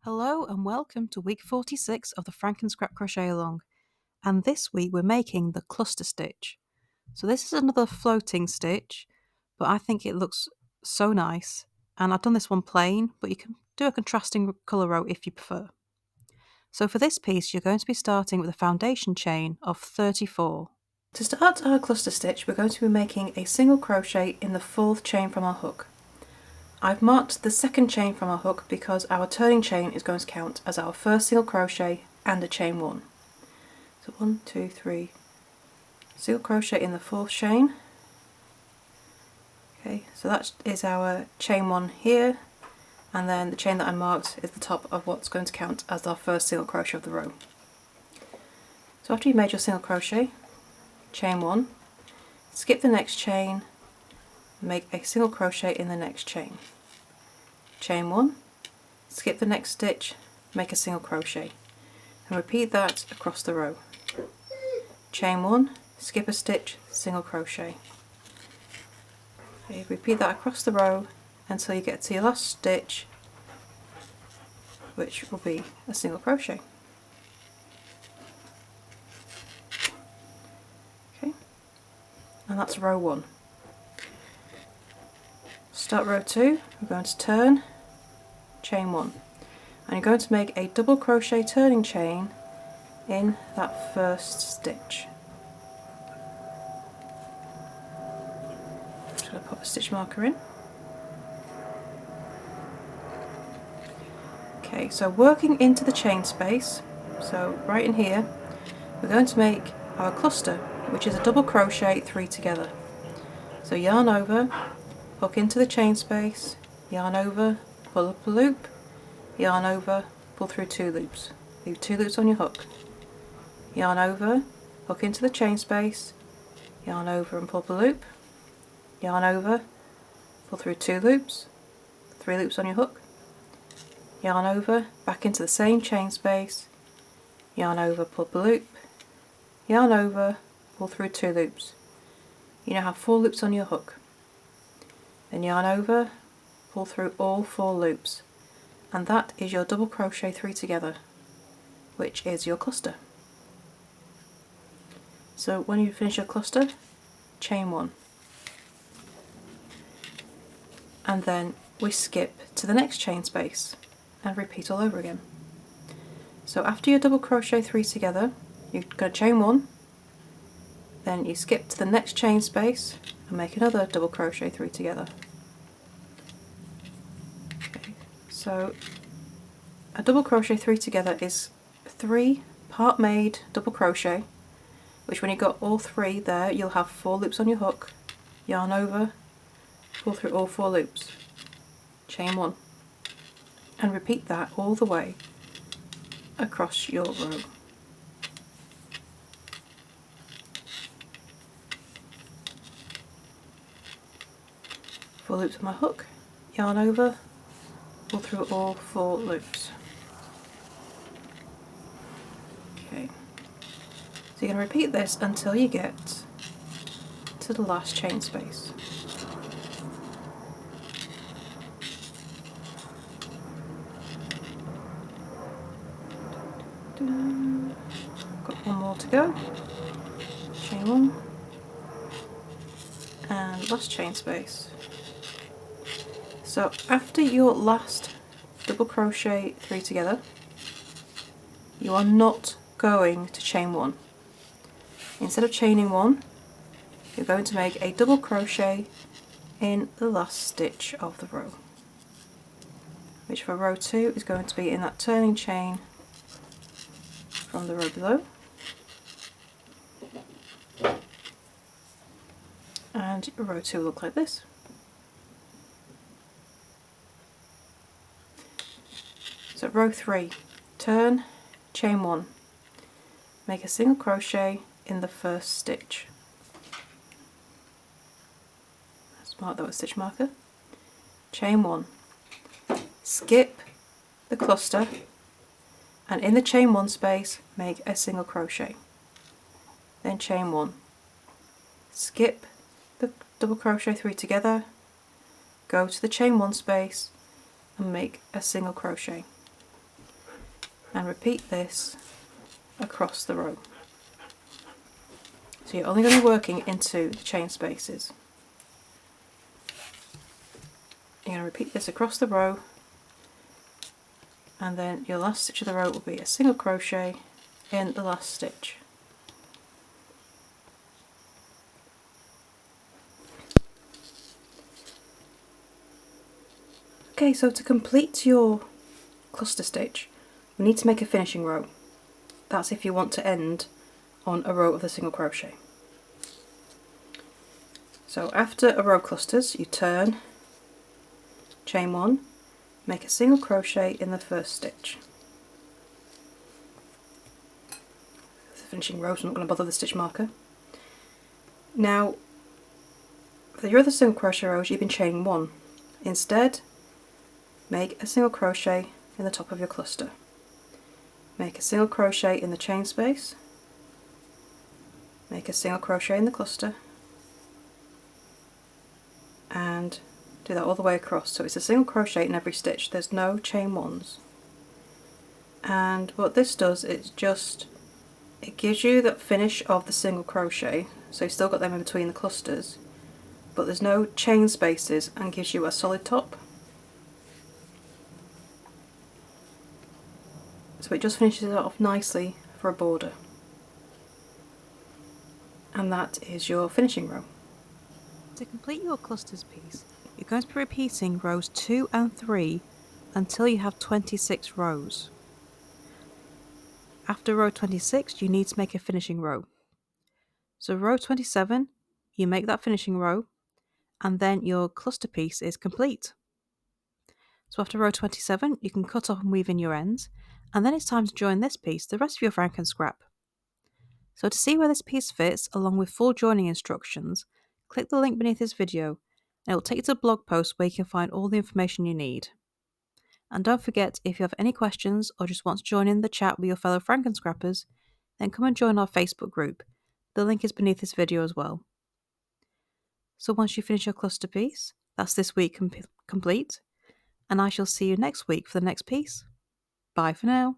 Hello and welcome to week 46 of the FrankenScrap Crochet Along, and this week we're making the cluster stitch. So this is another floating stitch, but I think it looks so nice, and I've done this one plain, but you can do a contrasting colour row if you prefer. So for this piece you're going to be starting with a foundation chain of 34. To start our cluster stitch we're going to be making a single crochet in the 4th chain from our hook. I've marked the 2nd chain from our hook because our turning chain is going to count as our first single crochet and a chain 1. So 1, 2, 3, single crochet in the 4th chain. Okay, so that is our chain 1 here, and then the chain that I marked is the top of what's going to count as our first single crochet of the row. So after you've made your single crochet, chain 1, skip the next chain, make a single crochet in the next chain. Chain 1, skip the next stitch, make a single crochet, and repeat that across the row. Chain 1, skip a stitch, single crochet. Okay, repeat that across the row until you get to your last stitch, which will be a single crochet. Okay, and that's row 1. Start row 2, we're going to turn, chain 1, and you're going to make a double crochet turning chain in that first stitch. Just going to pop a stitch marker in. Okay, so working into the chain space, so right in here, we're going to make our cluster, which is a double crochet 3 together. So yarn over, hook into the chain space, yarn over, pull up a loop, yarn over, pull through 2 loops. Leave 2 loops on your hook. Yarn over, hook into the chain space, yarn over and pull up a loop, yarn over, pull through 2 loops, 3 loops on your hook, yarn over, back into the same chain space, yarn over, pull up a loop, yarn over, pull through 2 loops. You now have 4 loops on your hook. Then yarn over, pull through all 4 loops, and that is your double crochet 3 together, which is your cluster. So when you finish your cluster, chain 1, and then we skip to the next chain space and repeat all over again. So after your double crochet 3 together, you're going to chain 1, then you skip to the next chain space and make another double crochet 3 together. Okay, so a double crochet 3 together is 3 part made double crochet, which when you've got all 3 there, you'll have 4 loops on your hook, yarn over, pull through all 4 loops, chain 1, and repeat that all the way across your row. Four loops on my hook, yarn over, pull through all 4 loops. Okay, so you're going to repeat this until you get to the last chain space. Got 1 more to go, chain 1, and last chain space. So after your last double crochet 3 together, you are not going to chain 1. Instead of chaining 1, you're going to make a double crochet in the last stitch of the row, which for row 2 is going to be in that turning chain from the row below, and row 2 will look like this. So row 3, turn, chain 1, make a single crochet in the first stitch. Let's mark that with stitch marker. Chain 1, skip the cluster, and in the chain 1 space make a single crochet. Then chain 1, skip the double crochet 3 together, go to the chain 1 space and make a single crochet. and repeat this across the row. So you're only going to be working into the chain spaces. You're going to repeat this across the row, and then your last stitch of the row will be a single crochet in the last stitch. Okay, so to complete your cluster stitch, we need to make a finishing row. That's if you want to end on a row of the single crochet. So after a row clusters, you turn, chain one, make a single crochet in the first stitch. The finishing row, so I'm not going to bother the stitch marker. Now, for your other single crochet rows, you've been chaining one. Instead, make a single crochet in the top of your cluster. Make a single crochet in the chain space, make a single crochet in the cluster, and do that all the way across. So it's a single crochet in every stitch, there's no chain ones. And what this does is it gives you that finish of the single crochet, so you've still got them in between the clusters, but there's no chain spaces, and gives you a solid top. So it just finishes it off nicely for a border. And that is your finishing row. To complete your clusters piece, you're going to be repeating rows 2 and 3 until you have 26 rows. After row 26, you need to make a finishing row. So row 27, you make that finishing row, and then your cluster piece is complete. So after row 27, you can cut off and weave in your ends, and then it's time to join this piece, the rest of your FrankenScrap. So to see where this piece fits, along with full joining instructions, click the link beneath this video, and it will take you to a blog post where you can find all the information you need. And don't forget, if you have any questions or just want to join in the chat with your fellow FrankenScrappers, then come and join our Facebook group. The link is beneath this video as well. So once you finish your cluster piece, that's this week complete, and I shall see you next week for the next piece. Bye for now.